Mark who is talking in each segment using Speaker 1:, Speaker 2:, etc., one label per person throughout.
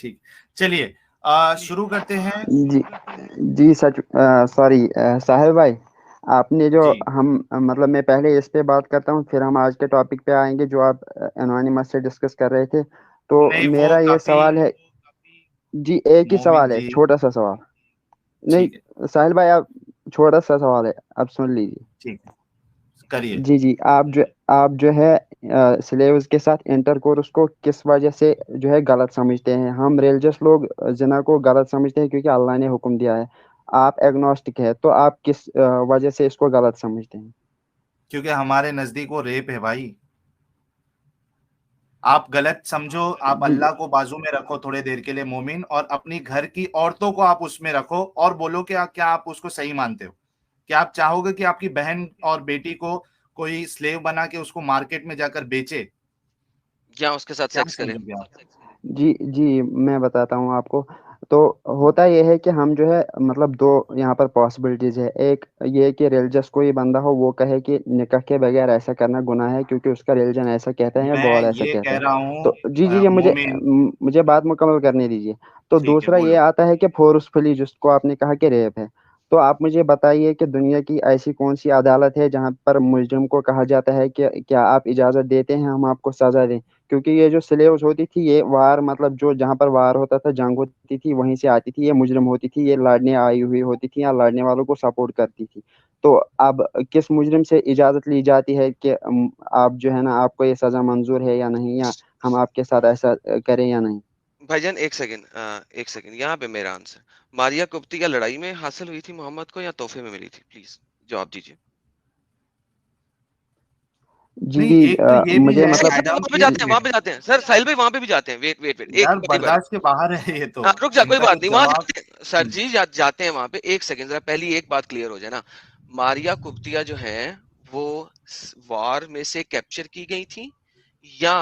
Speaker 1: ٹھیک چلیے شروع کرتے ہیں.
Speaker 2: جی جی سچ سوری ساحل بھائی، آپ نے جو
Speaker 1: جی
Speaker 2: ہم مطلب میں پہلے اس پہ بات کرتا ہوں، پھر ہم آج کے ٹاپک پہ آئیں گے جو آپ انوائنمنٹ سے ڈسکس کر رہے تھے. تو
Speaker 1: نہیں وہ
Speaker 2: میرا یہ
Speaker 1: کافی
Speaker 2: سوال ہے، جی ایک ہی
Speaker 1: مومن
Speaker 2: سوال ہے،
Speaker 1: جی
Speaker 2: چھوٹا سا سوال.
Speaker 1: ٹھیک ہے
Speaker 2: نہیں ساحل بھائی، آپ چھوٹا سا سوال ہے، آپ سن لیجیے.
Speaker 1: ٹھیک ہے کریے.
Speaker 2: جی آپ جو ہے سلیوز کے ساتھ انٹر کورس کو کس وجہ سے جو ہے غلط سمجھتے ہیں؟ ہم ریلیجس لوگ زنا کو غلط سمجھتے ہیں کیونکہ اللہ نے حکم دیا ہے. آپ ایگنوسٹک ہے تو آپ کس وجہ سے اس کو غلط سمجھتے ہیں؟
Speaker 1: کیونکہ ہمارے نزدیک وہ ریپ ہے بھائی. آپ غلط سمجھو، آپ
Speaker 2: جی
Speaker 1: اللہ کو بازو میں رکھو تھوڑے دیر کے لیے مومن، اور اپنی گھر کی عورتوں کو آپ اس میں رکھو اور بولو کہ کیا آپ اس کو صحیح مانتے ہو؟ کیا آپ چاہو گے کہ آپ کی بہن اور بیٹی کو کوئی سلیو بنا کے اس کو مارکیٹ میں جا کر بیچے؟
Speaker 3: یا اس کے ساتھ
Speaker 1: کیا
Speaker 3: سیکس کرے؟
Speaker 1: سمجھو گے آپ؟
Speaker 2: جی میں بتاتا ہوں آپ کو. تو ہوتا یہ ہے کہ ہم جو ہے مطلب دو یہاں پر پاسبلٹیز ہے. ایک یہ کہ ریلیجس کوئی بندہ ہو وہ کہے کہ نکاح کے بغیر ایسا کرنا گناہ ہے کیونکہ اس کا ریلیجن ایسا کہتا ہے یا
Speaker 1: میں
Speaker 2: گاڈ ایسا
Speaker 1: یہ
Speaker 2: کہتا
Speaker 1: کہہ
Speaker 2: ہے.
Speaker 1: رہا ہوں
Speaker 2: تو جی
Speaker 1: مومن.
Speaker 2: مجھے بات مکمل کرنے دیجیے. تو
Speaker 1: ٹھیک ہے
Speaker 2: دوسرا
Speaker 1: بولو.
Speaker 2: یہ آتا ہے کہ فورسفلی جس کو آپ نے کہا کہ ریپ ہے. تو آپ مجھے بتائیے کہ دنیا کی ایسی کون سی عدالت ہے جہاں پر مجرم کو کہا جاتا ہے کہ کیا آپ اجازت دیتے ہیں ہم آپ کو سزا دیں؟ کیونکہ یہ جو سلیوز ہوتی تھی یہ وار مطلب جو جہاں پر وار ہوتا تھا، جنگ ہوتی تھی، وہیں سے آتی تھی. یہ مجرم ہوتی تھی، یہ لڑنے آئی ہوئی ہوتی تھی یا لڑنے والوں کو سپورٹ کرتی تھی. تو اب کس مجرم سے اجازت لی جاتی ہے کہ آپ جو ہے نا آپ کو یہ سزا منظور ہے یا نہیں، یا ہم آپ کے ساتھ ایسا کریں یا نہیں؟
Speaker 3: بھائی جان ایک سیکنڈ یہاں پہ میرا آنسر. ماریا کپتی کا لڑائی میں حاصل ہوئی تھی محمد کو یا تحفے میں ملی تھی؟ پلیز جواب دیجیے.
Speaker 2: جی
Speaker 1: نہیں ایک تو یہ بھی
Speaker 2: مجھے
Speaker 1: ہے
Speaker 2: مطلب
Speaker 1: ایڈم،
Speaker 3: وہاں پہ
Speaker 1: ایک
Speaker 3: جاتے ہیں، وہاں
Speaker 1: منٹ
Speaker 3: پہ جاتے ہیں سر. ساحل بھائی وہاں پہ بھی جاتے ہیں. ویٹ ایک
Speaker 1: یار
Speaker 3: بڑی بات.
Speaker 1: برداشت کے باہر ہے یہ تو.
Speaker 3: ہاں رک جا،
Speaker 1: ان
Speaker 3: کوئی
Speaker 1: کا
Speaker 3: بات
Speaker 1: جو
Speaker 3: نہیں، وہاں
Speaker 1: جواب.
Speaker 3: جاتے ہیں سر جی، جاتے ہیں وہاں پہ. ایک سیکنڈ ذرا پہلی ایک بات کلیئر ہو جائے نا. ماریا کپتیا جو ہیں وہ وار میں سے کیپچر کی گئی تھی یا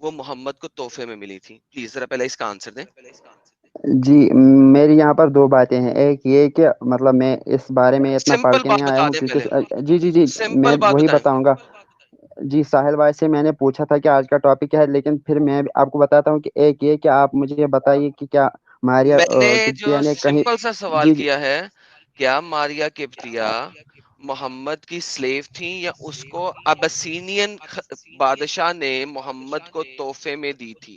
Speaker 3: وہ محمد کو تحفے میں ملی تھی؟ پلیز ذرا پہلے اس کا آنسر دیں.
Speaker 2: جی میری یہاں پر دو باتیں ہیں. ایک یہ کہ مطلب میں اس بارے میں اتنا پڑھ
Speaker 3: سمپل
Speaker 2: کے نہیں
Speaker 3: بات
Speaker 2: آیا
Speaker 3: بتا
Speaker 2: ہوں
Speaker 3: دیں پہلے،
Speaker 2: کیونکہ جی میں
Speaker 3: سمپل بات
Speaker 2: وہی
Speaker 3: بتائیں.
Speaker 2: بتاؤں گا. جی ساحل بھائی سے میں نے پوچھا تھا کہ آج کا ٹاپک کیا ہے، لیکن پھر میں آپ کو بتاتا ہوں کہ ایک یہ کہ آپ مجھے بتائیے کہ کیا ماریا
Speaker 3: میں نے جو
Speaker 2: کپتیا نے کہیں.
Speaker 3: سمپل سا سوال
Speaker 2: جی
Speaker 3: کیا ہے، کیا ماریا کپتیا محمد کی سلیو تھیں یا اس کو ابسینین بادشاہ نے محمد کو تحفے میں دی تھی؟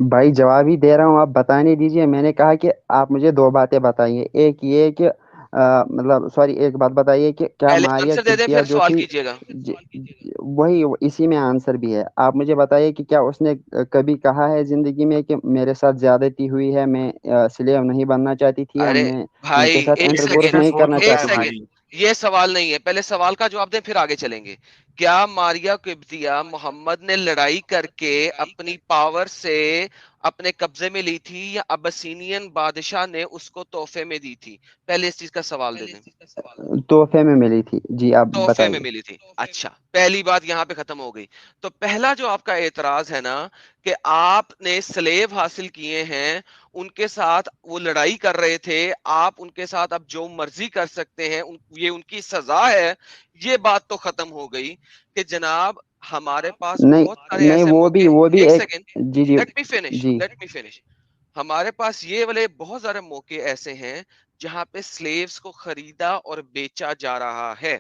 Speaker 2: بھائی جواب ہی دے رہا ہوں، آپ بتانے دیجیے. میں نے کہا کہ آپ مجھے دو باتیں بتائیے. ایک یہ کہ مطلب سوری ایک بات بتائیے کہ کیا
Speaker 3: پہلے
Speaker 2: ماریا
Speaker 3: آنسر دے دیں
Speaker 2: کپتیا
Speaker 3: پھر
Speaker 2: جو
Speaker 3: سوال
Speaker 2: تھی
Speaker 3: کیجیے گا.
Speaker 2: وہی اسی میں آنسر بھی ہے. آپ مجھے بتائیے کہ کیا اس نے کبھی کہا ہے زندگی میں کہ میرے ساتھ زیادتی ہوئی ہے، میں سلیو نہیں بننا چاہتی تھی، یا
Speaker 3: ارے
Speaker 2: میں ان کے
Speaker 3: بھائی
Speaker 2: ساتھ
Speaker 3: ایک
Speaker 2: انٹر کورس
Speaker 3: سیکنڈ،
Speaker 2: نہیں
Speaker 1: ہو
Speaker 2: کرنا
Speaker 1: چکا
Speaker 3: ایک
Speaker 1: ہے
Speaker 2: چاہتی تھی؟
Speaker 3: سیکنڈ.
Speaker 1: بھائی.
Speaker 3: یہ سوال نہیں ہے، پہلے سوال کا جواب دیں پھر آگے چلیں گے. کیا ماریا کپتیا محمد نے لڑائی کر کے اپنی پاور سے اپنے قبضے میں لی تھی یا ابسینین بادشاہ نے اس کو تحفے میں دی تھی؟ پہلے اس چیز کا سوال دے دیں.
Speaker 2: تحفے میں ملی تھی. جی آپ
Speaker 3: تحفے میں
Speaker 2: بتائیے.
Speaker 3: ملی تھی. اچھا پہلی بات یہاں پہ ختم ہو گئی. تو پہلا جو آپ کا اعتراض ہے نا کہ آپ نے سلیو حاصل کیے ہیں، ان کے ساتھ وہ لڑائی کر رہے تھے، آپ ان کے ساتھ اب جو مرضی کر سکتے ہیں، یہ ان کی سزا ہے، یہ بات تو ختم ہو گئی کہ جناب ہمارے پاس
Speaker 2: نہیں
Speaker 3: بہت سارے
Speaker 2: نہیں،
Speaker 3: ایسے موقع.
Speaker 2: وہ بھی
Speaker 3: ایک
Speaker 2: ایک.
Speaker 3: سیکنڈ،
Speaker 2: جی جی جی
Speaker 3: لیٹ می فنش. ہمارے پاس یہ والے بہت سارے موقع ایسے ہیں جہاں پہ سلیوز کو خریدا اور بیچا جا رہا ہے.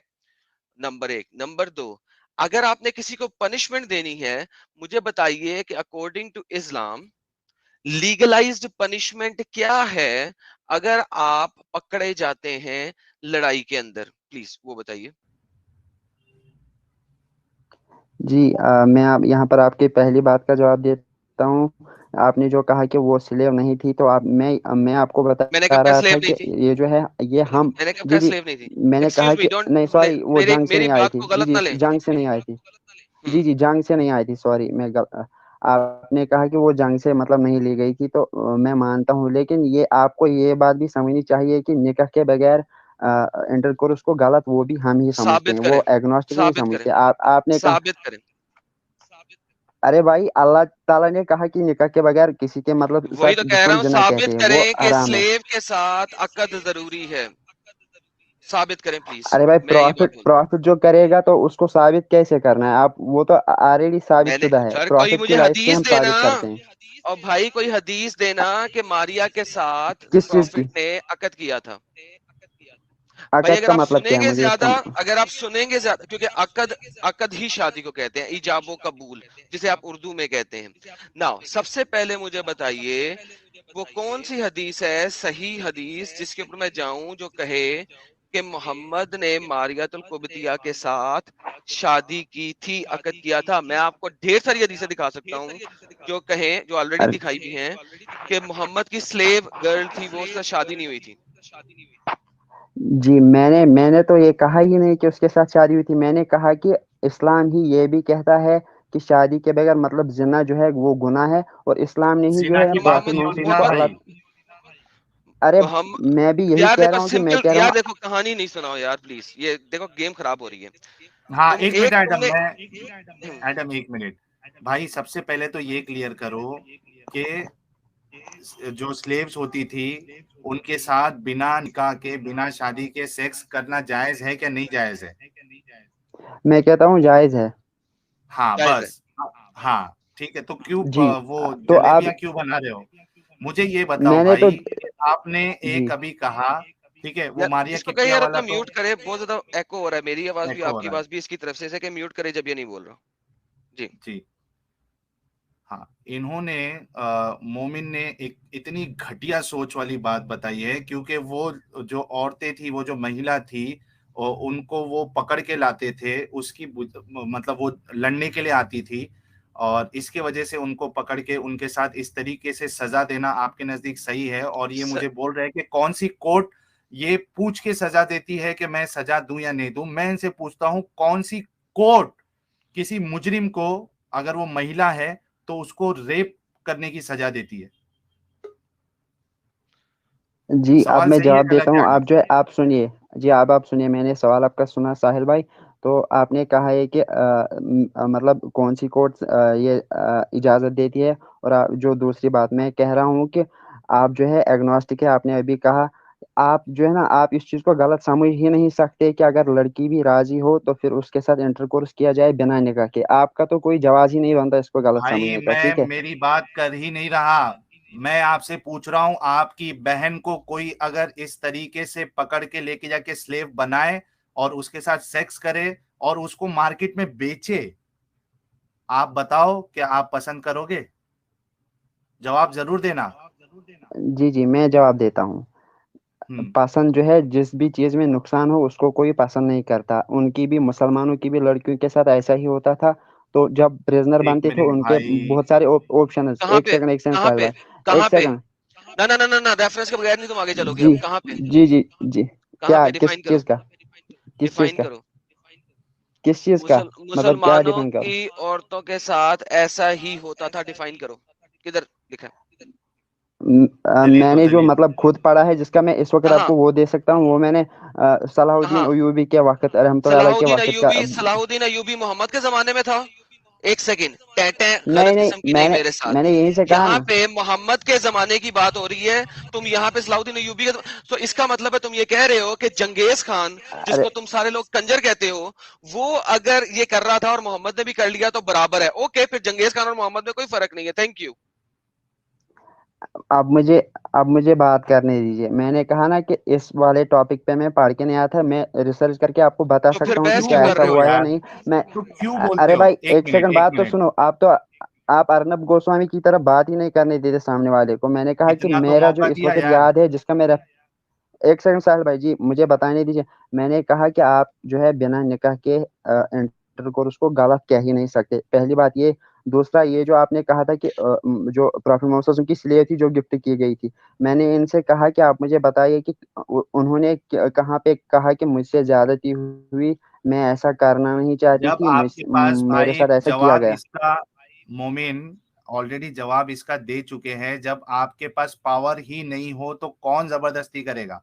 Speaker 3: نمبر ایک. نمبر دو، اگر آپ نے کسی کو پنشمنٹ دینی ہے، مجھے بتائیے کہ اکارڈنگ ٹو اسلام لیگلائزڈ پنشمنٹ کیا ہے اگر آپ پکڑے جاتے ہیں لڑائی کے اندر؟ پلیز وہ بتائیے.
Speaker 2: جی میں یہاں پر آپ کی پہلی بات کا جواب دیتا ہوں. آپ نے جو کہا کہ وہ سلیو نہیں تھی، تو میں آپ کو
Speaker 3: میں نے کب
Speaker 2: بتا
Speaker 3: کہا
Speaker 2: رہا
Speaker 3: سلیو
Speaker 2: تھا
Speaker 3: نہیں
Speaker 2: کہ
Speaker 3: تھی؟
Speaker 2: یہ جو ہے یہ ہم.
Speaker 3: میں نے کب کہا
Speaker 2: جی
Speaker 3: سلیو نہیں تھی؟
Speaker 2: میں نے کہا
Speaker 3: ایکسکیوز می
Speaker 2: کہ
Speaker 3: ڈونٹ،
Speaker 2: نہیں سوری، وہ جنگ سے
Speaker 3: میری
Speaker 2: نہیں آئی
Speaker 3: بات
Speaker 2: تھی.
Speaker 3: کو
Speaker 2: جی
Speaker 3: غلط
Speaker 2: جی
Speaker 3: نہ لیں.
Speaker 2: جنگ سے نہیں آئی تھی. جی جنگ سے نہیں آئی تھی، سوری. آپ نے کہا کہ وہ جنگ سے مطلب نہیں لی گئی تھی، تو میں مانتا ہوں، لیکن یہ آپ کو یہ بات بھی سمجھنی چاہیے کہ نکاح کے بغیر انٹر کورس کو غلط وہ بھی ہم ہی سمجھتے ہیں،
Speaker 3: ثابت
Speaker 2: وہ
Speaker 3: کریں،
Speaker 2: ایگنوسٹک نہیں
Speaker 3: ثابت کریں،
Speaker 2: سمجھتے. آپ نے کہا.
Speaker 3: ثابت کریں.
Speaker 2: ارے بھائی اللہ تعالیٰ نے کہا کہ نکاح کے بغیر کسی کے مطلب
Speaker 3: وہی
Speaker 2: ساتھ
Speaker 3: تو کہہ
Speaker 2: جس کو
Speaker 3: رہا
Speaker 2: ہم
Speaker 3: ہوں،
Speaker 2: زنا کہتے
Speaker 3: ثابت
Speaker 2: ہیں وہ
Speaker 3: کریں کہ
Speaker 2: حرام ہے.
Speaker 3: سلیو کے ساتھ عقد ضروری ہے. ثابت کریں پلیز.
Speaker 2: ارے بھائی
Speaker 3: میں یہ بات بول
Speaker 2: پروفٹ جو کرے گا تو اس کو ثابت کیسے کرنا ہے؟ آپ وہ تو آلریڈی ثابت
Speaker 3: میں نے
Speaker 2: شدہ ہے،
Speaker 3: سر کوئی
Speaker 2: پروفٹ کی
Speaker 3: مجھے
Speaker 2: لائف سے
Speaker 3: حدیث
Speaker 2: ہم
Speaker 3: دینا،
Speaker 2: ثابت کرتے ہیں.
Speaker 3: اور بھائی کوئی حدیث دینا کہ ماریا کے ساتھ
Speaker 2: کس چیز کی؟
Speaker 3: پروفٹ نے عقد کیا تھا. بھائی
Speaker 2: عقد
Speaker 3: اگر
Speaker 2: کا
Speaker 3: آپ
Speaker 2: مطلب کیا
Speaker 3: سنیں
Speaker 2: ہے؟
Speaker 3: گے
Speaker 2: مجھے اس کا
Speaker 3: زیادہ، اگر آپ سنیں گے زیادہ، کیونکہ عقد ہی شادی کو کہتے ہیں، ایجاب و قبول جسے آپ اردو میں کہتے ہیں. ناؤ سب سے پہلے مجھے بتائیے وہ کون سی حدیث ہے، صحیح حدیث جس کے اوپر میں جاؤں، جو کہے کہ محمد نے ماریت القبطیہ کے ساتھ شادی کی تھی، عقد کیا تھا. میں آپ کو ڈھیر ساری حدیثیں دکھا سکتا ہوں جو کہیں، جو آلریڈی دکھائی بھی ہیں، کہ محمد کی سلیو گرل تھی وہ، اس سے شادی نہیں ہوئی تھی.
Speaker 2: جی میں نے تو یہ کہا ہی نہیں کہ اس کے ساتھ شادی ہوئی تھی. میں نے کہا کہ اسلام ہی یہ بھی کہتا ہے کہ شادی کے بغیر مطلب زنا جو ہے وہ گناہ ہے، اور اسلام نے ہی جو
Speaker 1: زنا
Speaker 2: ہے
Speaker 1: کی بات
Speaker 2: پروفٹ
Speaker 1: نہیں
Speaker 2: محمد
Speaker 1: ہوتی
Speaker 2: صلی
Speaker 1: نا
Speaker 2: اللہ
Speaker 1: بھائی.
Speaker 2: علیہ ارے
Speaker 3: محمد
Speaker 2: میں بھی یہی
Speaker 3: یار
Speaker 2: کہہ
Speaker 3: دیکھو
Speaker 2: رہا ہوں کہ میں
Speaker 3: سمپل،
Speaker 2: کہہ رہا
Speaker 3: یار
Speaker 2: ہوں.
Speaker 3: دیکھو کہانی نہیں سناؤ یار پلیز، یہ دیکھو گیم خراب ہو رہی ہے.
Speaker 1: ہاں
Speaker 3: تم
Speaker 1: ایک منٹ
Speaker 3: تم
Speaker 1: ایڈم،
Speaker 3: نے
Speaker 1: میں ایڈم ایک منٹ بھائی، سب سے پہلے تو یہ کلیئر کرو کہ جو سلیوز ہوتی تھی ان کے ساتھ بنا نکاح کے، بنا شادی کے سیکس کرنا جائز ہے کہ نہیں جائز ہے؟
Speaker 2: میں کہتا ہوں جائز ہے.
Speaker 1: ہاں
Speaker 3: جائز ہے.
Speaker 1: بس. ہاں ٹھیک ہے، تو کیوں
Speaker 2: جی
Speaker 1: وہ
Speaker 2: تو آپ،
Speaker 1: جلیبیاں کیوں بنا رہے ہو؟ مجھے یہ بتاؤ
Speaker 2: میں نے تو
Speaker 1: بھائی کہ آپ نے
Speaker 2: جی
Speaker 1: ایک ابھی کہا، ٹھیک ہے، وہ
Speaker 3: یار
Speaker 1: ماریا
Speaker 3: اس کو کہیں
Speaker 1: کپٹیا
Speaker 3: یار
Speaker 1: والا
Speaker 3: اپنا
Speaker 1: تو
Speaker 3: میوٹ کرے، بہت زیادہ ایکو ہو رہا ہے، میری آواز بھی
Speaker 1: ایکو
Speaker 3: آپ
Speaker 1: ہو
Speaker 3: کی
Speaker 1: رہا ہے.
Speaker 3: آواز بھی اس کی طرف سے، ایسے کہ میوٹ کرے جب یہ نہیں بول رہا. جی
Speaker 1: جی ہاں، انہوں نے مومن نے ایک اتنی گھٹیا سوچ والی بات بتائی ہے، کیونکہ وہ جو عورتیں تھی، وہ جو مہیلا تھی، ان کو وہ پکڑ کے لاتے تھے، اس کی مطلب وہ لڑنے کے لیے آتی تھی، اور اس کی وجہ سے ان کو پکڑ کے ان کے ساتھ اس طریقے سے سزا دینا آپ کے نزدیک صحیح ہے؟ اور یہ مجھے بول رہے ہیں کہ کون سی کورٹ یہ پوچھ کے سزا دیتی ہے کہ میں سزا دوں یا نہیں دوں؟ میں ان سے پوچھتا ہوں کون سی کورٹ کسی مجرم کو، اگر وہ مہیلا ہے تو اس کو ریپ کرنے کی سزا دیتی ہے؟
Speaker 2: جی اب
Speaker 1: سوال
Speaker 2: میں
Speaker 1: صحیح ہے
Speaker 2: جواب دیتا
Speaker 1: غلط ہے
Speaker 2: ہوں.
Speaker 1: آڈم؟
Speaker 2: آپ جو ہے آپ سنیے. جی آپ سنیے، میں نے سوال آپ کا سنا ساحل بھائی. تو آپ نے کہا ہے کہ مطلب کون سی کورٹ یہ اجازت دیتی ہے، اور جو دوسری بات میں کہہ رہا ہوں کہ آپ جو ہے ایگنوسٹک ہے. آپ نے ابھی کہا آپ جو ہے نا، آپ اس چیز کو غلط سمجھ ہی نہیں سکتے کہ اگر لڑکی بھی راضی ہو تو پھر اس کے ساتھ انٹر کورس کیا جائے بنا نکاح کے. آپ کا تو کوئی جواز ہی نہیں بنتا اس کو غلط
Speaker 1: بھائی
Speaker 2: سمجھنے کا،
Speaker 1: میں
Speaker 2: ٹھیک ہے؟
Speaker 1: میری بات کر ہی نہیں رہا، میں آپ سے پوچھ رہا ہوں آپ کی بہن کو کوئی اگر اس طریقے سے پکڑ کے لے کے جا کے سلیو بنائے اور اس کے ساتھ سیکس کرے اور اس کو مارکیٹ میں بیچے، آپ بتاؤ کیا آپ پسند کرو گے؟ جواب ضرور دینا.
Speaker 2: جی میں جواب دیتا ہوں.
Speaker 1: ہم
Speaker 2: پسند جو ہے، جس بھی چیز میں نقصان ہو اس کو کوئی پسند نہیں کرتا. ان کی بھی، مسلمانوں کی بھی لڑکیوں کے ساتھ ایسا ہی ہوتا تھا. تو جب پریزنر
Speaker 1: ایک
Speaker 2: بنتے تھے
Speaker 1: منٹ
Speaker 2: ان کے
Speaker 1: بھائی،
Speaker 2: بہت سارے آپشنز.
Speaker 3: کہاں
Speaker 2: ایک
Speaker 3: پہ
Speaker 2: سیکنڈ
Speaker 3: کہاں
Speaker 2: ساحل
Speaker 3: پہ
Speaker 2: بھائی، ایک
Speaker 3: کہاں پہ؟
Speaker 2: سیکنڈ.
Speaker 3: نہ ریفرنس کے بغیر نہیں تم آگے چلو گے. اب
Speaker 2: جی
Speaker 3: کہاں پہ؟
Speaker 2: جی
Speaker 3: کہاں
Speaker 2: کیا،
Speaker 3: پہ
Speaker 2: کس
Speaker 3: ڈیفائن کرو،
Speaker 2: چیز کا؟ کس چیز
Speaker 3: ڈیفائن
Speaker 2: کا؟
Speaker 3: کرو.
Speaker 2: کس چیز کا مطلب کیا
Speaker 3: مسلمانوں
Speaker 2: ڈیفائن کرو؟
Speaker 3: کی عورتوں کے ساتھ ایسا ہی ہوتا تھا، ڈیفائن کرو. کدھر لکھا ہے؟
Speaker 1: چلیے
Speaker 2: میں
Speaker 1: تو
Speaker 2: نے جو
Speaker 1: چلیے.
Speaker 2: مطلب خود پڑھا ہے، جس کا میں اس وقت آپ
Speaker 3: کہاں
Speaker 2: کو وہ دے سکتا ہوں، وہ میں نے صلاح الدین
Speaker 3: کہاں؟
Speaker 2: ایوبی کے وقت، رحمۃ اللہ علیہ کے وقت کا.
Speaker 3: صلاح الدین ایوبی محمد کے زمانے میں تھا؟ ایک سیکنڈ،
Speaker 2: نہیں
Speaker 3: غلط
Speaker 2: نہیں،
Speaker 3: قسم کی نہیں میرے ساتھ.
Speaker 2: میں نے یہیں سے کہا
Speaker 3: یہاں
Speaker 2: نا.
Speaker 3: پہ محمد کے زمانے کی بات ہو رہی ہے، تم یہاں پہ صلاح الدین ایوبی تو اس کا مطلب ہے تم یہ کہہ رہے ہو کہ چنگیز خان، جس
Speaker 2: ارے
Speaker 3: کو تم سارے لوگ کنجر کہتے ہو، وہ اگر یہ کر رہا تھا اور محمد نے بھی کر لیا تو برابر ہے. اوکے، پھر چنگیز خان اور محمد میں کوئی فرق نہیں ہے. Thank you.
Speaker 2: اب مجھے بات کرنے دیجیے. میں نے کہا نا کہ اس والے ٹاپک پہ میں پڑھ کے نہیں آیا تھا. میں ریسرچ کر کے آپ کو بتا
Speaker 3: تو پھر
Speaker 2: سکتا ہوں کہ
Speaker 3: بحث
Speaker 1: کیوں
Speaker 3: کیوں
Speaker 2: کیا
Speaker 3: کر
Speaker 2: ایسا
Speaker 3: رہے
Speaker 1: بولتے
Speaker 3: ہو
Speaker 1: ہو
Speaker 2: ہوا یا
Speaker 1: یار؟
Speaker 2: نہیں. میں
Speaker 1: تو کیوں بولتے
Speaker 2: ارے
Speaker 1: ہو؟
Speaker 2: بھائی
Speaker 1: ایک
Speaker 2: ایک
Speaker 1: منٹ
Speaker 2: سیکنڈ
Speaker 1: ایک
Speaker 2: بات تو
Speaker 1: منٹ
Speaker 2: سنو. آپ ارنب گوسوامی کی طرف بات ہی نہیں کرنے دیتے سامنے والے کو. میں نے کہا کہ
Speaker 1: اتنا تو
Speaker 2: میرا جو
Speaker 1: موقع
Speaker 2: اس
Speaker 1: دیا
Speaker 2: وقت
Speaker 1: یار.
Speaker 2: یاد ہے، جس کا میرا. ایک سیکنڈ ساحل بھائی جی، مجھے بتانے دیجیے. میں نے کہا کہ آپ جو ہے بنا نکاح کے انٹر کورس کو غلط کہہ ہی نہیں سکتے، پہلی بات یہ. دوسرا یہ جو آپ نے کہا تھا کہ جو پروفیٹ محمد صلی اللہ علیہ وسلم کی سلیو تھی جو گفٹ کی گئی تھی، میں نے ان سے کہا کہ آپ مجھے بتائیے کہ انہوں نے کہاں پہ کہا کہ مجھ سے زیادتی ہوئی، میں ایسا کرنا نہیں چاہتی
Speaker 1: جب
Speaker 2: تھی،
Speaker 1: آپ کے پاس
Speaker 2: میرے
Speaker 1: بھائی
Speaker 2: ساتھ ایسا کیا
Speaker 1: جواب
Speaker 2: گیا.
Speaker 1: اس کا، مومن آلریڈی جواب اس کا دے چکے ہیں. جب آپ کے پاس پاور ہی نہیں ہو تو کون زبردستی کرے گا؟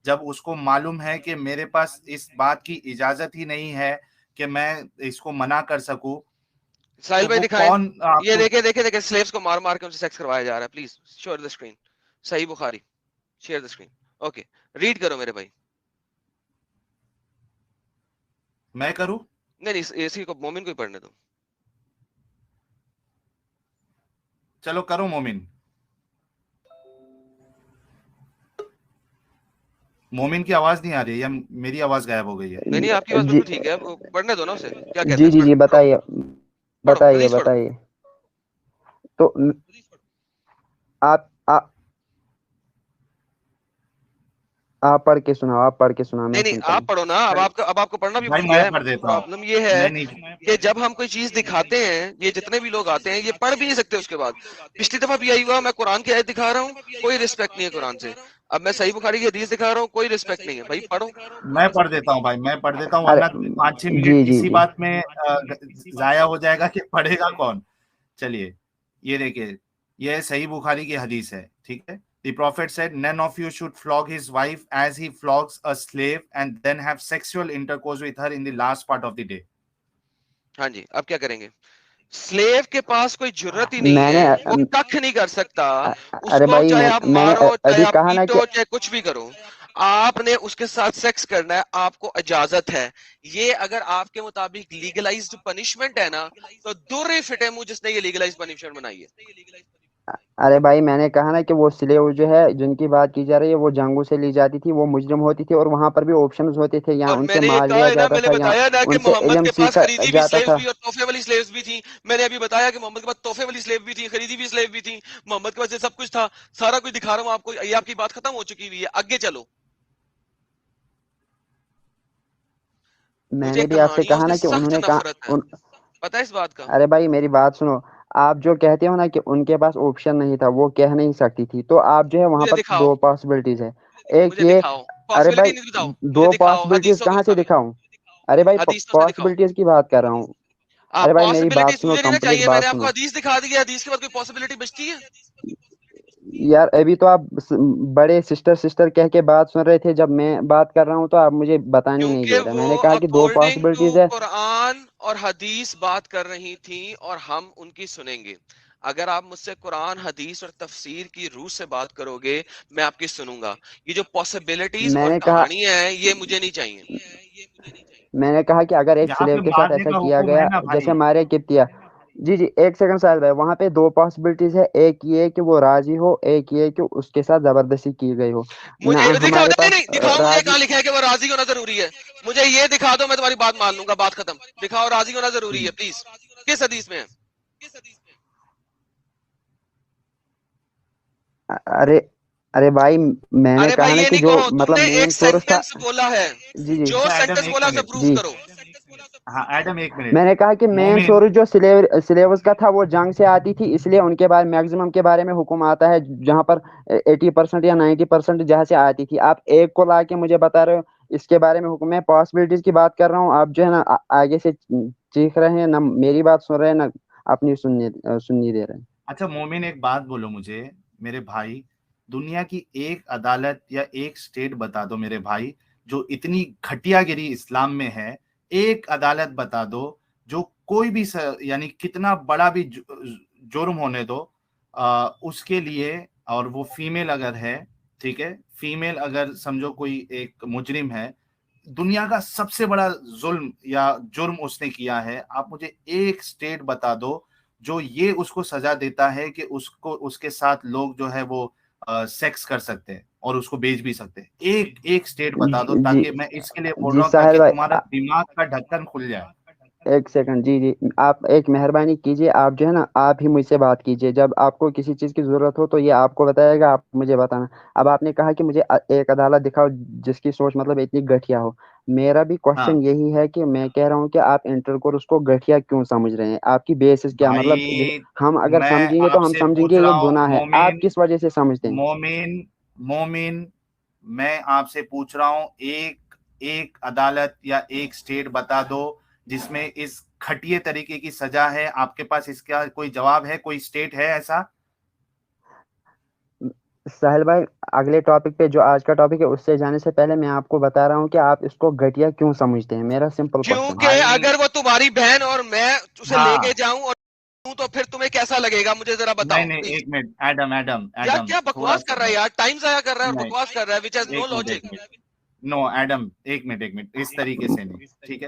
Speaker 1: جب اس کو معلوم ہے کہ میرے پاس اس بات کی اجازت ہی نہیں ہے کہ میں اس کو منع کر سکوں،
Speaker 3: ساحل
Speaker 1: تو
Speaker 3: بھائی
Speaker 1: وہ
Speaker 3: دکھائیں.
Speaker 1: کون آپ
Speaker 3: یہ
Speaker 1: کو؟
Speaker 3: دیکھیں سلیوز کو مار مار کے ان سے سیکس کروایا جا رہا ہے. Please share the screen. صحیح Bukhari, share the screen. Okay, read کرو میرے بھائی.
Speaker 1: میں کروں؟
Speaker 3: نہیں اسی کو مومن کو ہی پڑھنے دو.
Speaker 1: چلو کرو مومن. مومن کی آواز نہیں آ رہی ہے یا میری آواز غائب ہو گئی ہے؟
Speaker 3: نہیں آپ کی بات بالکل ٹھیک ہے, پڑھنے دو نا اسے, کیا کہتے
Speaker 2: جی
Speaker 3: ہیں.
Speaker 2: جی جی بتائیے
Speaker 3: پڑھو
Speaker 2: بتائیے
Speaker 3: حدیث پڑھو.
Speaker 2: بتائیے. تو آپ پڑھ کے سناؤ, آپ پڑھ کے سناؤ, میں
Speaker 3: نہیں
Speaker 2: سنتا
Speaker 3: آپ
Speaker 2: ہوں.
Speaker 3: پڑھو نا. اب آپ کو پڑھنا بھی
Speaker 1: بھائی
Speaker 3: بھول
Speaker 1: میں
Speaker 3: گیا ہے.
Speaker 1: پڑھ دیتا ہوں.
Speaker 3: پرابلم یہ ہے
Speaker 1: نہیں
Speaker 3: کہ جب ہم کوئی چیز دکھاتے ہیں, یہ جتنے بھی لوگ آتے ہیں یہ پڑھ بھی نہیں سکتے. اس کے بعد پچھلی دفعہ بھی آئی ہوا, میں قرآن کی آیت دکھا رہا ہوں, کوئی رسپیکٹ نہیں ہے قرآن سے. اب میں صحیح بخاری کی حدیث دکھا رہا ہوں, کوئی رسپیکٹ نہیں ہے. بھائی پڑھو.
Speaker 1: میں پڑھ دیتا ہوں بھائی, میں پڑھ دیتا ہوں,
Speaker 2: ارے
Speaker 1: ورنہ 5-6
Speaker 2: جی
Speaker 1: منٹ
Speaker 2: جی
Speaker 1: اسی
Speaker 2: جی
Speaker 1: بات میں ضائع ہو جائے گا کہ پڑھے گا کون. چلیے یہ دیکھیے, یہ صحیح بخاری کی حدیث ہے, ٹھیک ہے. The prophet said, none of you should flog his wife as he flogs a slave and then have sexual intercourse with her in the last part of the day.
Speaker 3: ہاں جی, اب کیا کریں گے. سلیو کے پاس کوئی جرت ہی نہیں
Speaker 2: میں نے
Speaker 3: ہے, وہ ککھ نہیں کر سکتا. اس
Speaker 2: ارے
Speaker 3: کو
Speaker 2: بھائی
Speaker 3: چاہے آپ
Speaker 2: میں نے
Speaker 3: مارو, چاہے
Speaker 2: ابھی
Speaker 3: آپ
Speaker 2: کہا نا کہ
Speaker 3: پیٹو, چاہے کچھ بھی کرو, آپ نے اس کے ساتھ سیکس کرنا ہے, آپ کو اجازت ہے. یہ اگر آپ کے مطابق لیگلائزڈ پنشمنٹ ہے نا, تو دور فٹے منہ جس نے یہ لیگلائزڈ پنشمنٹ بنائی ہے.
Speaker 2: ارے بھائی میں نے کہا نا کہ وہ سلیو جو ہے جن کی بات کی جا رہی ہے وہ جنگوں سے لی جاتی تھی, وہ مجرم ہوتی تھی, اور وہاں پر بھی آپشنز ہوتے تھے, یہاں
Speaker 3: اور
Speaker 2: ان
Speaker 3: میں
Speaker 2: سے
Speaker 3: نے یہ
Speaker 2: مال
Speaker 3: کہا
Speaker 2: لیا
Speaker 3: ہے نا,
Speaker 2: جاتا
Speaker 3: میں نے
Speaker 2: تھا, یہاں
Speaker 3: بتایا نا کہ
Speaker 2: ان سے
Speaker 3: محمد
Speaker 2: علم
Speaker 3: کے پاس
Speaker 2: سیکھا
Speaker 3: خریدی بھی
Speaker 2: جاتا
Speaker 3: سلیوز
Speaker 2: تھا.
Speaker 3: بھی اور تحفے والی سلیوز بھی تھیں. میں نے ابھی بتایا کہ محمد کے پاس تحفے والی سلیو بھی تھی, خریدی بھی سلیو بھی تھی. محمد کے پاس یہ سب کچھ تھا, سارا کچھ دکھا رہا ہوں آپ کو. یہ آپ کی بات ختم ہو چکی ہوئی ہے, آگے چلو.
Speaker 2: میں
Speaker 3: مجھے
Speaker 2: نے بھی آپ سے
Speaker 3: کہانیوں
Speaker 2: کہا
Speaker 3: سے
Speaker 2: نا کہ انہوں
Speaker 3: سخت
Speaker 2: نے
Speaker 3: نفرت ہے,
Speaker 2: کہا
Speaker 3: پتہ ہے اس بات کا.
Speaker 2: ارے بھائی میری بات سنو, آپ جو کہتے ہو نا کہ ان کے پاس آپشن نہیں تھا, وہ کہہ نہیں سکتی تھی, تو آپ جو ہے وہاں
Speaker 3: مجھے
Speaker 2: پر
Speaker 3: دکھاؤ,
Speaker 2: 2 پاسبلٹیز ہے. ایک
Speaker 3: مجھے
Speaker 2: یہ,
Speaker 3: دکھاؤ
Speaker 2: ارے
Speaker 3: پاسبلٹی
Speaker 2: بھائی
Speaker 3: نہیں, بتاؤ مجھے
Speaker 2: 2
Speaker 3: دکھاؤ
Speaker 2: پاسبلٹیز
Speaker 3: حدیثوں کے
Speaker 2: کہاں سے
Speaker 3: مطابق.
Speaker 2: دکھاؤں. ارے بھائی
Speaker 3: حدیثوں سے دکھاؤ.
Speaker 2: پاسبلٹیز کی بات کر رہا ہوں. ارے بھائی میری بات
Speaker 3: پاسبلٹیز
Speaker 2: سنو,
Speaker 3: مجھے نہیں نا
Speaker 2: کمپلیٹ
Speaker 3: چاہیے, میں نے
Speaker 2: بات
Speaker 3: آپ کو
Speaker 2: سنو.
Speaker 3: حدیث دکھا دی ہے, حدیث کے بعد کوئی پاسبلٹی بچتی ہے.
Speaker 2: یار ابھی تو آپ بڑے سسٹر کہہ کے بات سن رہے تھے, جب میں بات کر رہا ہوں تو آپ مجھے بتانے نہیں
Speaker 3: کیونکہ
Speaker 2: دے رہے.
Speaker 3: وہ
Speaker 2: میں نے کہا کہ 2
Speaker 3: اکارڈنگ ٹو
Speaker 2: پاسبلٹیز ہے.
Speaker 3: قرآن اور حدیث بات کر رہی تھیں, اور ہم ان کی سنیں گے. اگر آپ مجھ سے قرآن, حدیث اور تفسیر کی روح سے بات کرو گے, میں آپ کی سنوں گا. یہ جو پاسبلٹیز
Speaker 2: میں
Speaker 3: اور
Speaker 2: نے کہا
Speaker 3: کہانیاں ہیں, یہ مجھے نہیں چاہیے.
Speaker 2: میں نے کہا کہ اگر ایک
Speaker 1: یہاں
Speaker 2: سلیب
Speaker 1: پہ
Speaker 2: کے ساتھ
Speaker 1: مارنے
Speaker 2: ایسا
Speaker 1: کا
Speaker 2: کیا
Speaker 1: حکم ہے
Speaker 2: گیا
Speaker 1: نا
Speaker 2: جیسے
Speaker 1: بھائی.
Speaker 2: مارے کبتیا. جی جی ایک سیکنڈ ساتھ بھائی, وہاں پہ 2 پاسبلٹیز ہے. ایک یہ کہ وہ راضی ہو, ایک یہ کہ اس کے ساتھ زبردستی کی گئی ہو. نہ
Speaker 3: مجھے دکھاؤ,
Speaker 2: ہمارے
Speaker 3: نہیں
Speaker 2: پاس
Speaker 3: نہیں دکھاؤ, مجھے
Speaker 2: راضی.
Speaker 3: کہاں لکھا ہے کہ وہ راضی ہونا ضروری ہے. مجھے یہ دکھا دو, میں تمہاری بات مان لوں گا, بات ختم. دکھاؤ راضی ہونا ضروری ہے پلیز. کس حدیث میں ہے؟
Speaker 2: ارے ارے بھائی میں نے
Speaker 3: ارے
Speaker 2: کہا
Speaker 3: بھائی
Speaker 2: نا
Speaker 3: یہ
Speaker 2: کہ
Speaker 3: نہیں
Speaker 2: جو
Speaker 3: کہو, تم
Speaker 2: مطلب
Speaker 3: نے
Speaker 2: مین
Speaker 3: ایک
Speaker 2: سورس تھا.
Speaker 3: سینٹنس بولا ہے.
Speaker 2: جی جی
Speaker 3: جو
Speaker 1: اچھا ایڈم
Speaker 3: سینٹنس
Speaker 1: ایک
Speaker 3: بولا اسے
Speaker 1: منٹ.
Speaker 3: پروف
Speaker 2: جی
Speaker 3: کرو.
Speaker 1: ہاں ایڈم ایک منٹ.
Speaker 2: میں نے کہا کہ مین
Speaker 1: مومن,
Speaker 2: سورس جو سلیبس کا تھا وہ جنگ سے آتی تھی, اس لیے ان کے بعد میگزیمم کے بارے میں حکم آتا ہے, جہاں پر 80% یا 90% جہاں سے آتی تھی. آپ ایک کو لا کے مجھے بتا رہے ہو اس کے بارے میں حکم ہے. پاسبلٹیز کی بات کر رہا ہوں, آپ جو ہے نا آگے سے چیخ رہے ہیں, نہ میری بات سن رہے ہیں, نہ اپنی سننی دے رہے ہیں.
Speaker 1: اچھا مومن ایک بات بولو مجھے میرے بھائی, دنیا کی ایک عدالت یا ایک سٹیٹ بتا دو میرے بھائی جو اتنی گھٹیا گری اسلام میں ہے. ایک عدالت بتا دو جو کوئی بھی یعنی کتنا بڑا بھی جرم ہونے دو اس کے لیے, اور وہ فیمیل اگر ہے, ٹھیک ہے, فیمیل اگر سمجھو کوئی ایک مجرم ہے, دنیا کا سب سے بڑا ظلم یا جرم اس نے کیا ہے, آپ مجھے ایک سٹیٹ بتا دو جو یہ اس کو سزا دیتا ہے کہ اس کے ساتھ لوگ جو ہے وہ سیکس کر سکتے ہیں اور اس کو بیچ بھی سکتے ہیں. ایک سٹیٹ بتا دو,
Speaker 2: جی
Speaker 1: تاکہ میں اس کے لیے بول
Speaker 2: جی
Speaker 1: رہا ہوں
Speaker 2: ساحل
Speaker 1: تاکہ
Speaker 2: بھائی,
Speaker 1: تمہارا دماغ کا ڈھکن کھل جائے.
Speaker 2: ایک سیکنڈ. جی جی آپ ایک مہربانی کیجیے, آپ جو ہے نا آپ ہی مجھ سے بات کیجیے. جب آپ کو کسی چیز کی ضرورت ہو تو یہ آپ کو بتائے گا, آپ مجھے بتانا. اب آپ نے کہا کہ مجھے ایک عدالت دکھاؤ جس کی سوچ مطلب اتنی گٹھیا ہو. میرا بھی
Speaker 1: ہاں
Speaker 2: کوشچن یہی ہے کہ میں کہہ رہا ہوں کہ آپ انٹر کورس کو گٹھیا کیوں سمجھ رہے ہیں, آپ کی بیسس کیا, مطلب
Speaker 1: بھائی
Speaker 2: ہم اگر
Speaker 1: میں
Speaker 2: سمجھیں گے
Speaker 1: آپ
Speaker 2: تو ہم
Speaker 1: سے
Speaker 2: سمجھیں گے
Speaker 1: پوچھ رہا
Speaker 2: یہ
Speaker 1: ہوں
Speaker 2: گناہ ہے, آپ
Speaker 1: مومن,
Speaker 2: کس وجہ سے سمجھتے ہیں.
Speaker 1: مومن میں آپ سے پوچھ رہا ہوں ایک عدالت یا ایک سٹیٹ بتا دو جس میں اس گھٹیے طریقے کی سزا ہے. آپ کے پاس اس کا کوئی جواب ہے, کوئی سٹیٹ ہے ایسا؟
Speaker 2: ساحل بھائی اگلے ٹاپک پہ جو آج کا ٹاپک ہے اس سے جانے سے پہلے میں آپ کو بتا رہا ہوں کہ آپ اس کو گھٹیا کیوں سمجھتے ہیں. میرا سمپل کوشچن ہے.
Speaker 3: کیونکہ
Speaker 1: بھائی
Speaker 3: اگر وہ تمہاری بہن اور میں اسے لے
Speaker 1: ہاں
Speaker 3: کے جاؤں اور تو پھر تمہیں کیسا لگے گا, مجھے ذرا بتاؤ
Speaker 1: نہیں
Speaker 3: پلیز.
Speaker 1: ایک منٹ, ایڈم
Speaker 3: کیا
Speaker 1: تھوڑا
Speaker 3: بکواس کر
Speaker 1: سا
Speaker 3: رہا ہے یار, ٹائم ضائع کر رہا ہے اور
Speaker 1: نہیں,
Speaker 3: بکواس کر رہا ہے, which has no
Speaker 1: ایک
Speaker 3: logic.
Speaker 1: منٹ. نو ایڈم ایک منٹ, اس طریقے سے نہیں, ٹھیک ہے.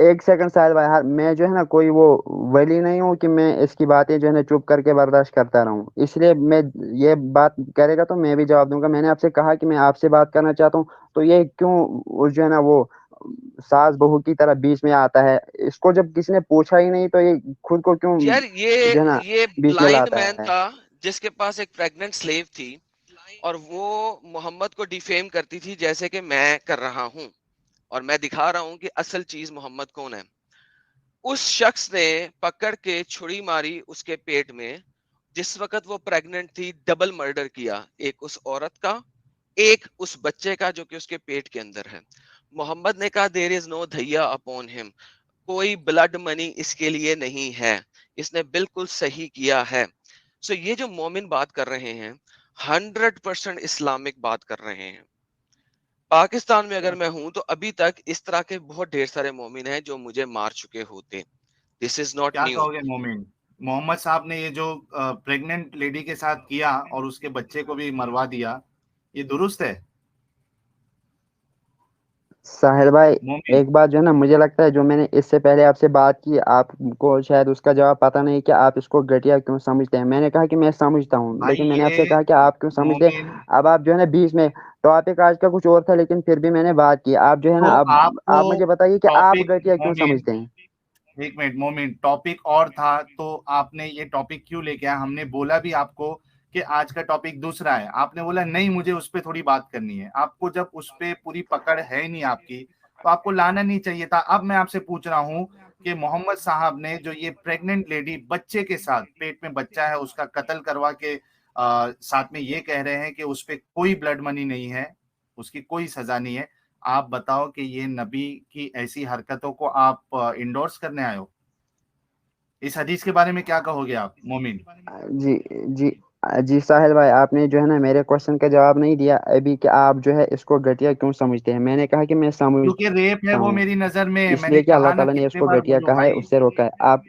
Speaker 2: ایک سیکنڈ ساحل بھائی، میں جو ہے نا کوئی وہ ولی نہیں ہوں کہ میں اس کی باتیں جو ہے نا چپ کر کے برداشت کرتا رہوں، اس لیے میں یہ بات کرے گا تو میں بھی جواب دوں گا. میں نے آپ سے کہا کہ میں آپ سے بات کرنا چاہتا ہوں، تو یہ کیوں جو ہے نا وہ ساس بہو کی طرح بیچ میں آتا ہے؟ اس کو جب کسی نے پوچھا ہی نہیں تو یہ خود کو کیوں
Speaker 3: یار
Speaker 2: جو ہے نا
Speaker 3: یہ
Speaker 2: بیچ میں
Speaker 3: بلائنڈ
Speaker 2: لاتا
Speaker 3: مین
Speaker 2: ہے؟
Speaker 3: تھا جس کے پاس ایک پریگننٹ سلیو تھی، اور وہ محمد کو ڈیفیم کرتی تھی جیسے کہ میں کر رہا ہوں، اور میں دکھا رہا ہوں کہ اصل چیز محمد کون ہے. اس شخص نے پکڑ کے چھری ماری اس کے پیٹ میں جس وقت وہ پریگننٹ تھی، ڈبل مرڈر کیا، ایک اس عورت کا، ایک اس بچے کا جو کہ اس کے پیٹ کے اندر ہے. محمد نے کہا دیر از نو دھیا اپون ہم، کوئی بلڈ منی اس کے لیے نہیں ہے. اس نے بالکل صحیح کیا ہے. سو یہ جو مومن بات کر رہے ہیں 100% اسلامک بات کر رہے ہیں. پاکستان میں اگر میں ہوں تو ابھی تک اس طرح کے بہت ڈھیر سارے مومن ہیں جو مجھے مار چکے ہوتے. دس از ناٹ
Speaker 1: کیا
Speaker 3: نیو.
Speaker 1: کہو گے مومن؟ محمد صاحب نے یہ جو پریگننٹ لیڈی کے ساتھ کیا اور اس کے بچے کو بھی مروا دیا، یہ درست ہے
Speaker 2: ساحل بھائی
Speaker 1: مومن؟
Speaker 2: ایک بات جو ہے نا مجھے لگتا ہے جو میں نے اس سے پہلے آپ سے بات کی، آپ کو شاید اس کا جواب پتہ نہیں کہ آپ اس کو گھٹیا کیوں سمجھتے ہیں. میں نے کہا کہ میں سمجھتا ہوں،
Speaker 1: بھائی
Speaker 2: لیکن میں نے آپ سے
Speaker 1: یہ
Speaker 2: کہا کہ آپ کیوں سمجھتے ہیں.
Speaker 1: مومن،
Speaker 2: اب آپ جو ہے نا بیچ میں، ٹاپک آج کا کچھ اور تھا لیکن پھر بھی میں نے بات کی. آپ جو ہے نا
Speaker 1: تو
Speaker 2: اب
Speaker 1: آپ کو
Speaker 2: آپ مجھے بتائیے کہ آپ
Speaker 1: ٹاپک
Speaker 2: گھٹیا کیوں
Speaker 1: مومن،
Speaker 2: سمجھتے ہیں.
Speaker 1: ایک منٹ مومن، ٹاپک اور تھا تو آپ نے یہ ٹاپک کیوں لے کے آیا؟ ہم نے بولا بھی آپ کو کہ آج کا ٹاپک دوسرا ہے، آپ نے بولا نہیں مجھے اس پہ تھوڑی بات کرنی ہے. آپ کو جب اس پہ پوری پکڑ ہے نہیں آپ کی تو آپ کو لانا نہیں چاہیے تھا. اب میں آپ سے پوچھ رہا ہوں کہ محمد صاحب نے جو یہ پریگننٹ لیڈی بچے کے ساتھ، پیٹ میں بچہ ہے اس کا قتل کروا کے ساتھ میں یہ کہہ رہے ہیں کہ اس پہ کوئی بلڈ منی نہیں ہے، اس کی کوئی سزا نہیں ہے. آپ بتاؤ کہ یہ نبی کی ایسی حرکتوں کو آپ انڈورس کرنے آئے ہو؟ اس حدیث کے بارے میں کیا کہو گے آپ مومن؟
Speaker 2: جی جی جی ساحل بھائی، آپ نے جو ہے نا میرے کوشچن کا جواب نہیں دیا ابھی کہ آپ جو ہے اس کو گھٹیا کیوں سمجھتے ہیں. میں نے کہا کہ میں
Speaker 1: کیونکہ ریپ ہے
Speaker 2: سمجھتا
Speaker 1: وہ
Speaker 2: ہوں
Speaker 1: میری نظر میں،
Speaker 2: اس
Speaker 1: میں نے
Speaker 2: لیے کہ اللہ
Speaker 1: کہا نا
Speaker 2: تعالیٰ نے اس
Speaker 1: کتنے
Speaker 2: کو
Speaker 1: بار
Speaker 2: گھٹیا
Speaker 1: بولو
Speaker 2: کہا ہے،
Speaker 1: بھائی،
Speaker 2: اس سے روکا ہے. آپ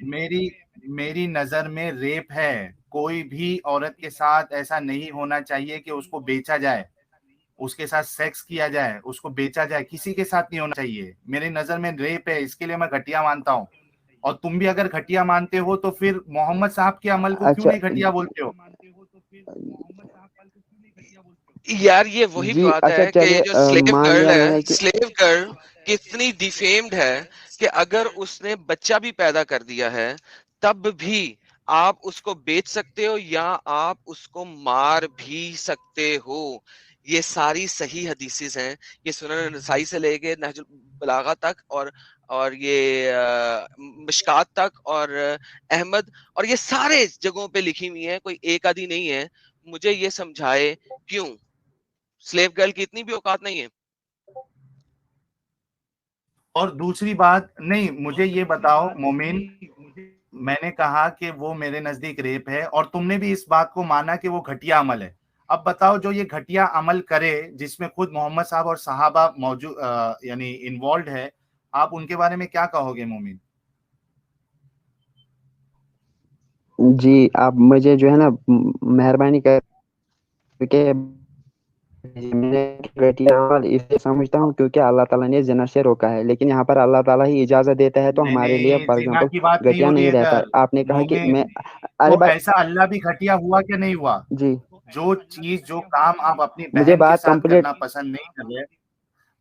Speaker 1: میری نظر میں ریپ ہے. کوئی بھی عورت کے ساتھ ایسا نہیں ہونا چاہیے کہ اس کو بیچا جائے، اس کے ساتھ سیکس کیا جائے، اس کو بیچا جائے، کسی کے ساتھ نہیں ہونا چاہیے. میری نظر میں ریپ ہے، اس کے لیے میں گھٹیا مانتا ہوں. اور تم بھی اگر گھٹیا مانتے ہو تو پھر محمد صاحب کے عمل کو کیوں
Speaker 2: اچھا
Speaker 1: نہیں گھٹیا بولتے ہو؟
Speaker 3: یار یہ وہی
Speaker 2: جی
Speaker 3: بات
Speaker 2: اچھا
Speaker 3: ہے کہ
Speaker 2: چلیے
Speaker 3: جو سلیو
Speaker 2: مان
Speaker 3: گرل
Speaker 2: لیا میں
Speaker 3: ہے،
Speaker 2: نے کہ
Speaker 3: سلیو گرل کتنی ڈیفیمڈ ہے کہ اگر اس نے بچہ بھی پیدا کر دیا ہے تب بھی آپ اس کو بیچ سکتے ہو یا آپ اس کو مار بھی سکتے ہو. یہ ساری صحیح حدیث ہیں. یہ سنن نسائی سے لے کے نہج البلاغہ تک اور یہ مشکات تک اور احمد، اور یہ سارے جگہوں پہ لکھی ہوئی ہیں، کوئی ایک آدھی نہیں ہے. مجھے یہ سمجھائے کیوں سلیو گرل کی اتنی بھی اوقات نہیں ہے.
Speaker 1: اور دوسری بات نہیں، مجھے یہ بتاؤ مومن، میں نے کہا کہ وہ میرے نزدیک ریپ ہے اور تم نے بھی اس بات کو مانا کہ وہ گھٹیا عمل ہے. اب بتاؤ جو یہ گھٹیا عمل کرے جس میں خود محمد صاحب اور صحابہ موجود یعنی انوالوڈ ہے، آپ ان کے بارے میں کیا کہو گے مومن؟
Speaker 2: جی آپ مجھے جو ہے نا مہربانی کر کے میں گھٹیا عمل اس لیے سمجھتا ہوں کیونکہ اللہ تعالیٰ نے زنا سے روکا ہے، لیکن یہاں پر اللہ تعالیٰ ہی اجازت دیتا ہے تو
Speaker 1: نہیں
Speaker 2: ہمارے لیے
Speaker 1: نہیں،
Speaker 2: فار
Speaker 1: زنا کی بات
Speaker 2: ایگزامپل
Speaker 1: نہیں
Speaker 2: گھٹیا
Speaker 1: ہو رہی
Speaker 2: نہیں رہتا.
Speaker 1: ادھر
Speaker 2: آپ نے کہا کہ
Speaker 1: مومن.
Speaker 2: میں ارے
Speaker 1: تو
Speaker 2: بھائی
Speaker 1: ایسا اللہ بھی گھٹیا ہوا کہ نہیں ہوا؟
Speaker 2: جی
Speaker 1: جو چیز، جو کام آپ اپنی
Speaker 2: مجھے
Speaker 1: بہن کے
Speaker 2: بات
Speaker 1: ساتھ
Speaker 2: کمپلیٹ
Speaker 1: کرنا پسند نہیں کر رہے،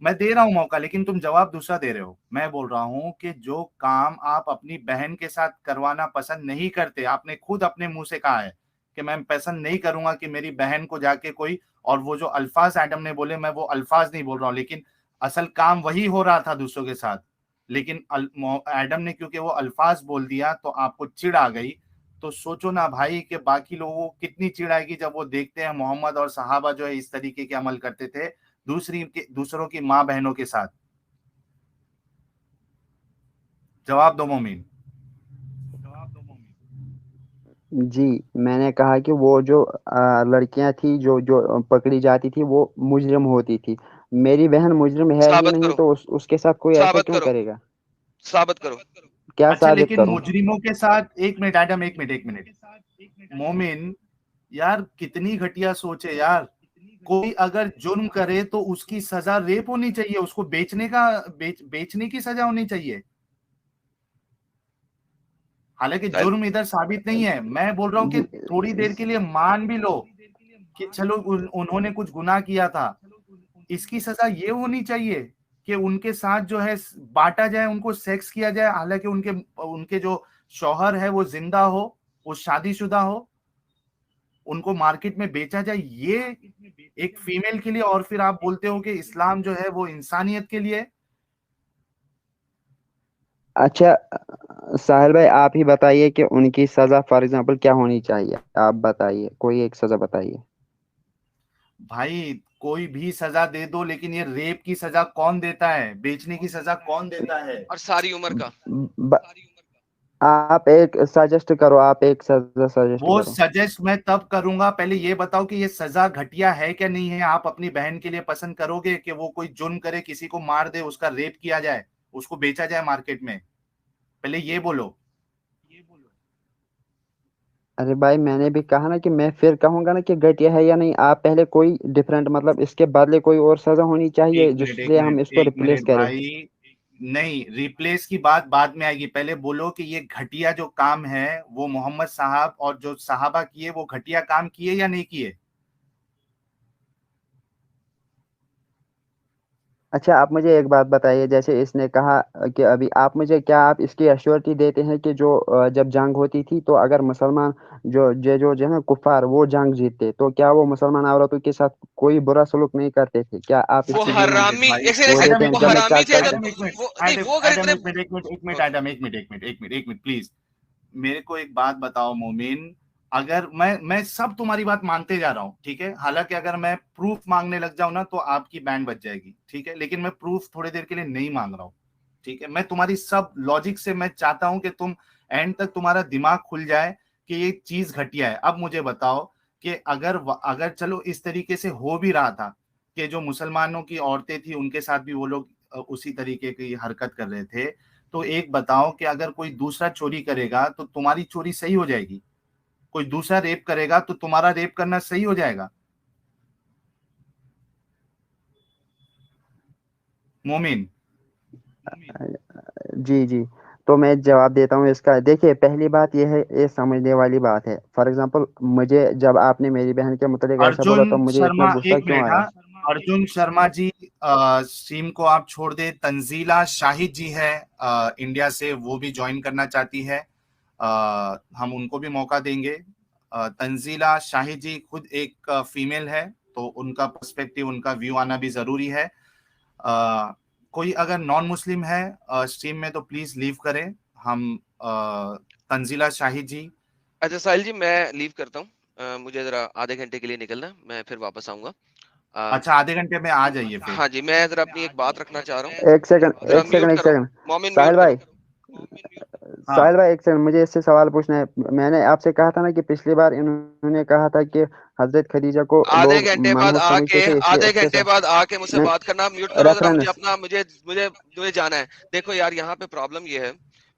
Speaker 1: میں دے رہا ہوں موقع لیکن تم جواب دوسرا دے رہے ہو. میں بول رہا ہوں کہ جو کام آپ اپنی بہن کے ساتھ کروانا پسند نہیں کرتے، آپ نے خود اپنے منہ سے کہا ہے کہ میں پسند نہیں کروں گا کہ میری بہن کو جا کے کوئی، اور وہ جو الفاظ ایڈم نے بولے میں وہ الفاظ نہیں بول رہا ہوں، لیکن اصل کام وہی ہو رہا تھا دوسروں کے ساتھ، لیکن ایڈم نے کیونکہ وہ الفاظ بول دیا تو آپ کو چڑ آ گئی. تو سوچو نا بھائی کہ باقی لوگوں کو کتنی چڑ آئے گی جب وہ دیکھتے ہیں محمد اور صحابہ جو ہے اس طریقے کے عمل کرتے تھے دوسروں کی ماں بہنوں کے ساتھ. جواب دو مومن.
Speaker 2: جی میں نے کہا کہ وہ جو لڑکیاں تھی جو پکڑی جاتی تھی وہ مجرم ہوتی تھی. میری بہن مجرم ہے ہی
Speaker 3: ثابت
Speaker 2: نہیں
Speaker 3: کرو،
Speaker 2: تو اس کے ساتھ کوئی ایسا
Speaker 3: ثابت
Speaker 2: کیوں
Speaker 3: کرو،
Speaker 2: کرے گا؟
Speaker 3: ثابت کرو.
Speaker 2: کیا
Speaker 1: اچھا
Speaker 2: ثابت
Speaker 1: لیکن
Speaker 2: کروں؟
Speaker 1: مجرموں کے ساتھ، ایک منٹ ایڈم، ایک منٹ مومن، یار کتنی گھٹیا سوچ ہے یار. کوئی اگر جرم کرے تو اس کی سزا ریپ ہونی چاہیے، اس کو بیچنے کی سزا ہونی چاہیے. حالانکہ جرم ادھر ثابت نہیں ہے. میں بول رہا ہوں کہ تھوڑی دیر کے لیے مان بھی لو کہ چلو انہوں نے کچھ گناہ کیا تھا. اس کی سزا یہ ہونی چاہیے کہ ان کے ساتھ جو ہے بانٹا جائے, ان کو سیکس کیا جائے, حالانکہ ان کے جو شوہر ہے وہ زندہ ہو, وہ شادی شدہ ہو, ان کو مارکیٹ میں بیچا جائے, یہ ایک فیمیل کے لیے. اور پھر آپ بولتے ہو کہ اسلام جو ہے وہ انسانیت کے لیے.
Speaker 2: اچھا ساحل بھائی آپ ہی بتائیے کہ ان کی سزا فار ایگزامپل کیا ہونی چاہیے, آپ بتائیے کوئی ایک سزا بتائیے.
Speaker 1: بھائی کوئی بھی سزا دے دو, لیکن یہ ریپ کی سزا کون دیتا ہے, بیچنے کی سزا کون دیتا ہے؟
Speaker 3: اور ساری عمر کا.
Speaker 2: آپ ایک سجیسٹ کرو, آپ ایک سزا سجیسٹ
Speaker 1: وہ
Speaker 2: کرو.
Speaker 1: سجیسٹ میں تب کروں گا, پہلے یہ بتاؤ کہ یہ سزا گھٹیا ہے کیا نہیں ہے. آپ اپنی بہن کے لیے پسند کرو گے کہ وہ کوئی جرم کرے, کسی کو مار دے, اس کا ریپ کیا جائے, اس کو بیچا جائے مارکیٹ میں؟ پہلے یہ بولو.
Speaker 2: ارے بھائی میں نے بھی کہا نا کہ میں پھر کہوں گا نا کہ گھٹیا ہے یا نہیں. آپ پہلے کوئی ڈفرینٹ مطلب اس کے بدلے کوئی اور سزا ہونی چاہیے جس سے ہم اس کو ریپلیس کریں.
Speaker 1: بھائی نہیں, ریپلیس کی بات بعد میں آئے گی. پہلے بولو کہ یہ گھٹیا جو کام ہے وہ محمد صاحب اور جو صحابہ کیے وہ گھٹیا کام کیے یا نہیں کیے.
Speaker 2: اچھا آپ مجھے ایک بات بتائیے, جیسے اس نے کہا کہ ابھی آپ مجھے کیا آپ اس کی ایشورٹی دیتے ہیں کہ جو جب جنگ ہوتی تھی تو اگر مسلمان جو ہے نا کفار وہ جنگ جیتتے تو کیا وہ مسلمان عورتوں کے ساتھ کوئی برا سلوک نہیں کرتے تھے؟ کیا آپ اس
Speaker 3: وہ
Speaker 2: کی
Speaker 3: حرامی,
Speaker 2: وہ دیتے ہیں
Speaker 3: وہ
Speaker 2: جب میں
Speaker 3: حرامی تھے
Speaker 2: چل
Speaker 3: وہ نہیں, وہ اگر اتنے
Speaker 1: ایک منٹ پلیز, میرے کو ایک بات بتاؤ مومن. اگر میں سب تمہاری بات مانتے جا رہا ہوں, ٹھیک ہے, حالانکہ اگر میں پروف مانگنے لگ جاؤں نا تو آپ کی بینڈ بچ جائے گی, ٹھیک ہے, لیکن میں پروف تھوڑی دیر کے لیے نہیں مانگ رہا ہوں, ٹھیک ہے. میں تمہاری سب لاجک سے میں چاہتا ہوں کہ تم اینڈ تک تمہارا دماغ کھل جائے کہ یہ چیز گھٹیا ہے. اب مجھے بتاؤ کہ اگر چلو اس طریقے سے ہو بھی رہا تھا کہ جو مسلمانوں کی عورتیں تھیں ان کے ساتھ بھی وہ لوگ اسی طریقے کی حرکت کر رہے تھے, تو ایک بتاؤ کہ اگر کوئی دوسرا چوری کرے گا تو تمہاری چوری صحیح ہو جائے گی, کوئی دوسرا ریپ کرے گا تو تمہارا ریپ کرنا صحیح ہو جائے گا. مومن
Speaker 2: جی جی, تو میں جواب دیتا ہوں اس کا. دیکھیے پہلی بات یہ ہے, یہ سمجھنے والی بات ہے. فار ایگزامپل مجھے جب آپ نے میری بہن کے متعلق ایسا بولا تو
Speaker 1: ارجن
Speaker 2: مجھے اتنا
Speaker 1: شرما,
Speaker 2: غصہ
Speaker 1: ایک
Speaker 2: کیوں
Speaker 1: منٹ,
Speaker 2: آیا؟
Speaker 1: ہاں, ارجن شرما جی اسٹریم کو آپ چھوڑ دیں. تنزیلہ شاہد جی ہے انڈیا سے, وہ بھی جوائن کرنا چاہتی ہے, ہم ان کو بھی موقع دیں گے. تنزیلہ شاہد جی خود ایک فیمیل ہے, تو ان کا پرسپیکٹیو, ان کا ویو آنا بھی ضروری ہے. کوئی اگر نان مسلم ہے اسٹریم میں تو پلیز لیو کریں. ہم تنزیلہ شاہد جی.
Speaker 3: اچھا ساحل جی میں لیو کرتا ہوں, مجھے ذرا آدھے گھنٹے کے لیے نکلنا, میں پھر واپس آؤں گا.
Speaker 1: اچھا آدھے گھنٹے میں آ جائیے پھر.
Speaker 3: ہاں جی, میں ذرا اپنی ایک بات رکھنا چاہ رہا ہوں.
Speaker 2: ایک سیکنڈ
Speaker 3: ذرا
Speaker 2: ایک
Speaker 3: میوٹ
Speaker 2: سیکنڈ ایک
Speaker 3: کرو,
Speaker 2: سیکنڈ
Speaker 3: مومن میوٹ
Speaker 2: ساحل
Speaker 3: کرو.
Speaker 2: بھائی,
Speaker 1: ہاں
Speaker 2: ساحل بھائی ایک سیکنڈ, مجھے اس سے سوال پوچھنا ہے. میں نے آپ سے کہا تھا نا کہ پچھلی بار انہوں نے کہا تھا کہ حضرت خدیجہ کو
Speaker 3: آدھے
Speaker 2: لوگ
Speaker 3: گھنٹے بعد
Speaker 2: منحوس
Speaker 3: آ
Speaker 2: سمجھتے
Speaker 3: کے
Speaker 2: تھے, اس لیے اس کے
Speaker 3: مجھ سے
Speaker 2: میں
Speaker 3: بات کرنا. میوٹ کرو ذرا, مجھے
Speaker 2: ریفرنس
Speaker 3: اپنا مجھے جانا ہے. دیکھو یار یہاں پہ پرابلم یہ ہے,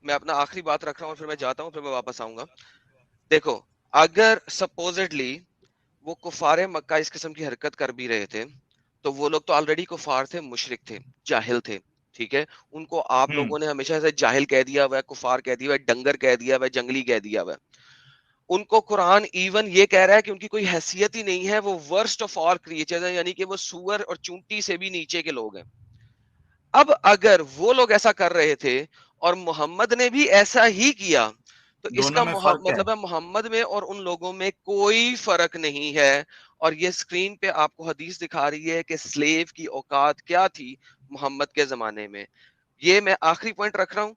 Speaker 3: میں اپنا آخری بات رکھ رہا ہوں, پھر میں جاتا ہوں, پھر میں واپس آؤں گا. دیکھو اگر سپوزڈلی وہ کفار مکہ اس قسم کی حرکت کر بھی رہے تھے تو وہ لوگ تو آلریڈی کفار تھے, مشرک تھے, جاہل تھے, ٹھیک ہے. ان کو آپ لوگوں نے ہمیشہ سے جاہل کہہ دیا ہوا ہے, کفار کہہ دیا ہوا ہے, ڈنگر کہہ دیا ہوا ہے, جنگلی کہہ دیا ہوا ہے. ان کو قرآن ایون یہ کہہ رہا ہے کہ ان کی کوئی حیثیت ہی نہیں ہے, وہ ورسٹ آف آل کریچرز ہیں, یعنی کہ وہ سور اور چونٹی سے بھی نیچے کے لوگ ہیں. اب اگر وہ لوگ ایسا کر رہے تھے اور محمد نے بھی ایسا ہی کیا تو اس
Speaker 1: دونوں
Speaker 3: کا
Speaker 1: میں فرق
Speaker 3: مطلب ہے محمد میں اور ان لوگوں میں کوئی فرق نہیں ہے. اور یہ سکرین پہ آپ کو حدیث دکھا رہی ہے کہ سلیو کی اوقات کیا تھی محمد کے زمانے میں. یہ میں آخری پوائنٹ رکھ رہا ہوں.